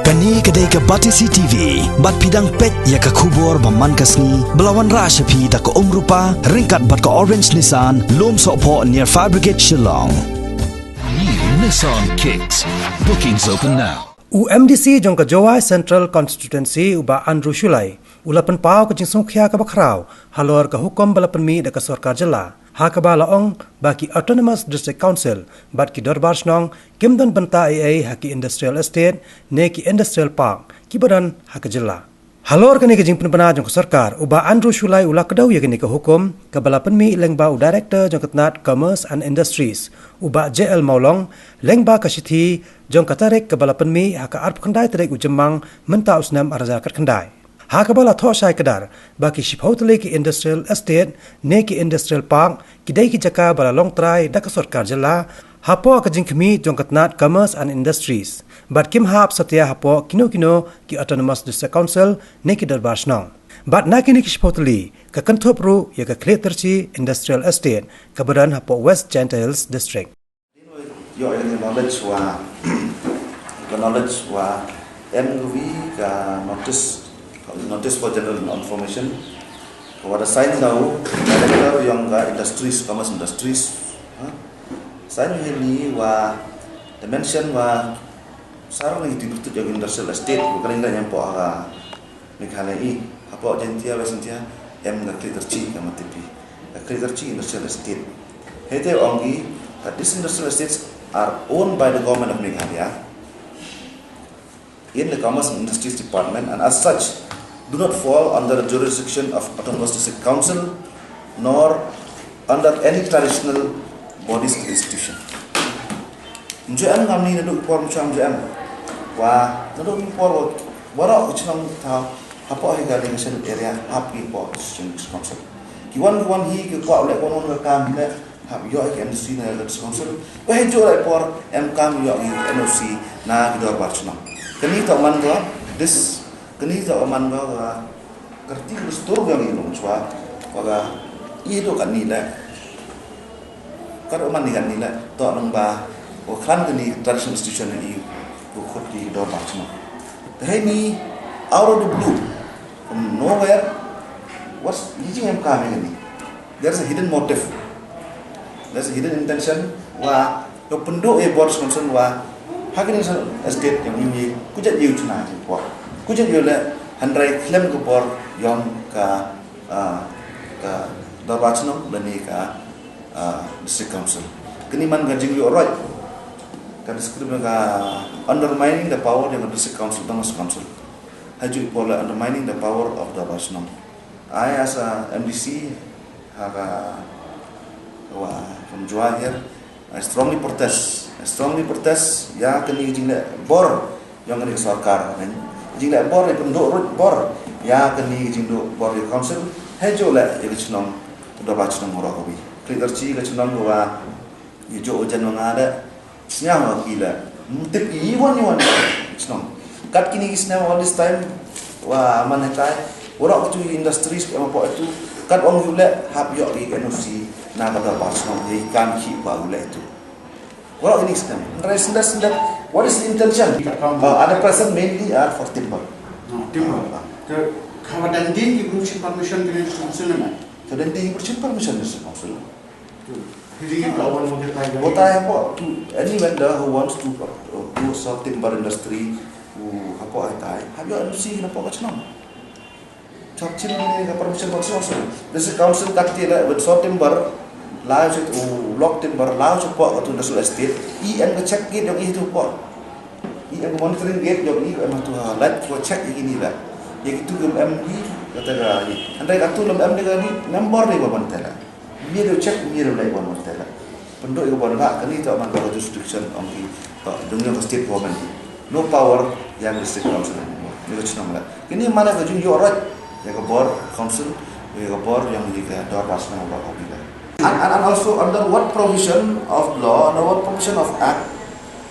Kani kedai ke Batisi TV, bat pidang pet ya ke kubur baman kasni, belawan rashapi da ke rupa, ringkat bat ke Orange Nissan, lom sokpo near Fire Brigade Shillong. New Nissan Kicks. Bookings open now. UMDC jong ke Jowai Central Constituency uba Andrew Shulai, ulapan pau ke jingsung khia ke bakrau, halor ke hukum balapan mi da ke sarkar jela. Ha ke balaong baki Autonomous District Council, bat ki Dorbar Snong, Kimdon Banta AA haki Industrial Estate, ne ki Industrial Park, ki badan ha ke jela. Halor ke ni ke jing penpena jong ke sarkar, uba Andrew Shulai ula kedau ya ke ni ke hukum, ke balapan mi lengba u Director jong ke Tnat Commerce and Industries, uba JL Maulong, lengba ke Shithi, jong ke tarik ke balapan mi ha ke arp kendai tarik u Jemang, menta usnam arazal kat kendai. Ha ke bala tho syai kedar, baki shiphautele ki Industrial Estate, ne ki Industrial Park, kidai ki jaka bala long trai da ke sarkar jela, hapo ke jing kemi jong ke Tnat Commerce and Industries. Bat kim hap satya hapo kino ki Autonomous District Council ne ki Dorbar Snong. Bat na kini ki shiphautele ke Kentop Ru ya ke Klet Terci Industrial Estate ke badan hapo West Gentiles District. Yo knowledge wa MV ka notice for general information wada sign daw director yang ka industries commerce industries sign heli wa dimension wa sarang ni ditutut yang industrial estate bukan indah yang po aga Meghalaya apa jentia wesentia M ga Kliterci ka matipi Kliterci industrial estate hete ongi these industrial estates are owned by the government of Meghalaya in the Commerce and Industries Department, and as such do not fall under the jurisdiction of Autonomous District Council nor under any traditional bodies or institution. MJM kami naduk por MJM wa naduk por wara uchnam tha apa higa dengan sel area happy por council kiwan hi ke kwa le konon ka kam le hab yo ke NOC na le council wa hejo le por kam yo NOC na gidor barchna kani ta man ga this kini za oman ga kerti restor yang ini chua waga itu kan nila karo man ni kan nila to nang ba o khan kini traditional institution ni bu khot di do ba chma ni out of the blue from nowhere what's yijing em ka me ni there's a hidden motive, there's a hidden intention wa to penduk e board concern wa hakin estate yang ni kujat yu chuna ji po kujat yo le handrai claim ko por yon ka Darbachno dani ka district council kini man gajing yo right ka describe ka undermining the power of the district council Thomas council haju por undermining the power of Darbachno. I as a MDC from Jowai here I strongly protest ya kini jing le bor yang kini sarkar jingla bor ni penduk bor ya kini jingdu bor council hejo la ye chnong do ba chnong moro ko bi Kliterci ke chnong wa ye jo ojan ngada snya ma kila mutip iwan chnong kat kini kisna all this time wa manetai ora tu industries ko apa itu kat ong yule hab yo ri NOC na ka do ba chnong ye kan ki ba ule itu ora ini kisna resenda what is the intention? Other person mainly are for timber. No, timber. So, how dan din ki permission ke council na? So then they permission is council. Hindi kawan mo kita. What I have to any vendor who wants to do some timber industry who apa ay have you NOC na po kachnam. Chapchil ni ka permission council. This council takti with short timber live it lock timber live support to industrial estate en ke check gate yang itu po en monitoring gate yang itu emang tu light for check ini lah yang itu ke MD kata ga andai katu lem MD ga ni number ni bon tela miro check miro lai bon tela penduk ke bon ga kani tu man ga jurisdiction on the dunia state government no power yang district council ni ko chnam la kini mana ga jung yo right ya ga board council ya ga board yang ni ga dor pas na ba ko and also under what provision of law, under what provision of act,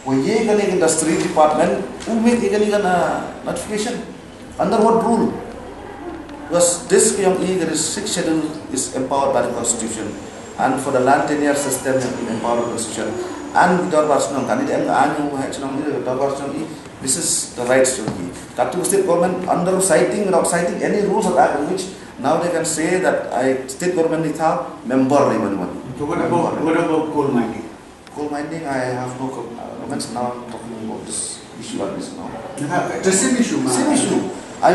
we ye kani industry department who make kani kana notification under what rule? Because this yang there is 6th schedule is empowered by the constitution, and for the land tenure system yang empowered by the constitution, and Dorbar Snong kani dem anu ha chnong ni Dorbar Snong This is the rights to be. Khartoum state government under citing, without citing any rules of act, which now they can say that state government is a member. So what about coal mining? Coal mining, I have no comments now. I'm talking about this issue like this now. It's the same issue, man. Same issue. I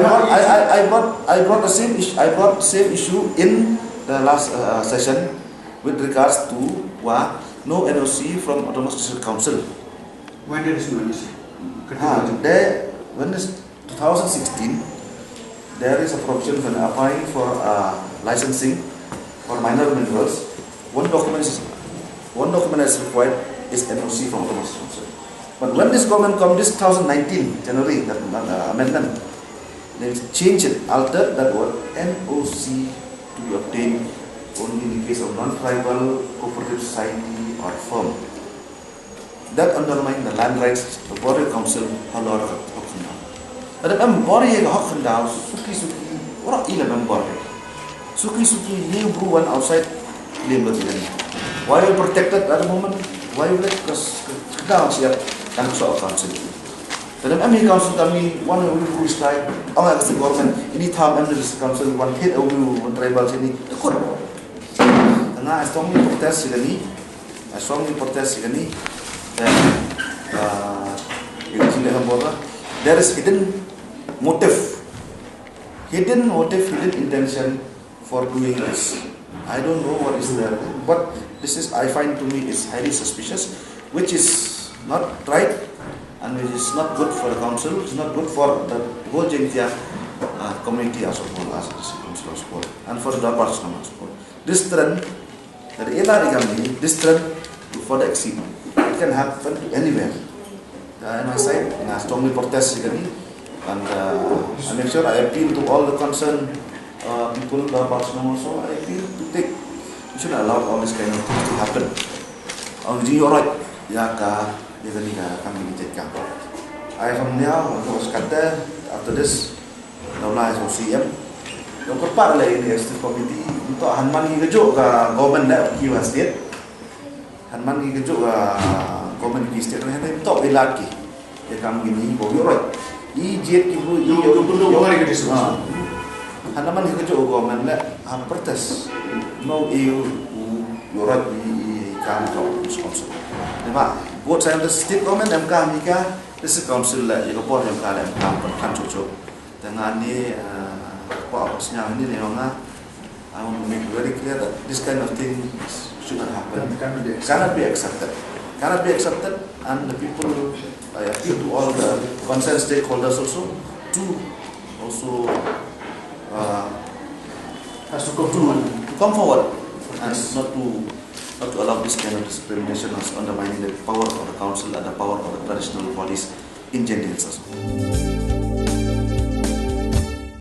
brought the same issue. I brought the same issue in the last session with regards to no NOC from Autonomous District Council. When there is no NOC? When it's 2016, there is a provision when applying for licensing for minor minerals. One document is required is NOC from Autonomous Council. But when this government come, this 2019 January, that amendment, they changed it, altered that word NOC to be obtained only in the case of non-tribal cooperative society or firm. That undermines the land rights. The Border Council a lot of Hokkendal. But the Border Hokkendal, Suki, what are 11 Border? Suki, you brew one outside Limber. Why are you protected at the moment? Why you let us down here and so council? The MA Council kami one who is like all the government any time MA Council one hit a one tribal sini takut. Karena I strongly protest ini. Then there is hidden motive, hidden intention for doing this. I don't know what is there, but this is, I find to me, is highly suspicious, which is not right and which is not good for the council. It's not good for the whole Jengtia community as a whole, as a council as a whole, and for the Dapas as a whole. This trend, this trend to further exceed. It can happen anywhere. And I say, I strongly protest again, and I make sure I appeal to all the concerned people, the Barcelona also. I appeal to take. You should allow all this kind of things to happen. You're right. I from now, I was cut there. After this, now I will see him. Yung kepat lah ini Executive Committee untuk hanman gigejuk ke government dah kiwa state. Hanman gigejuk ke government ki state ni hendak top elaki. Ya kami gini, boleh right. Jet ki bu, You are going to hanman gigejuk government dah protes. No EU, you right kami kau sponsor. Nampak, buat saya the state government MK Amerika, this council lah, yang buat MK lah MK kan cucuk. Dengan ni Senyap ini memang I want to make very clear that this kind of thing should not happen. Cannot be accepted. Cannot be accepted, and the people, I appeal to all the concerned stakeholders also to also come forward and not to allow this kind of discrimination as undermining the power of the council and the power of the traditional bodies in Jendils as well.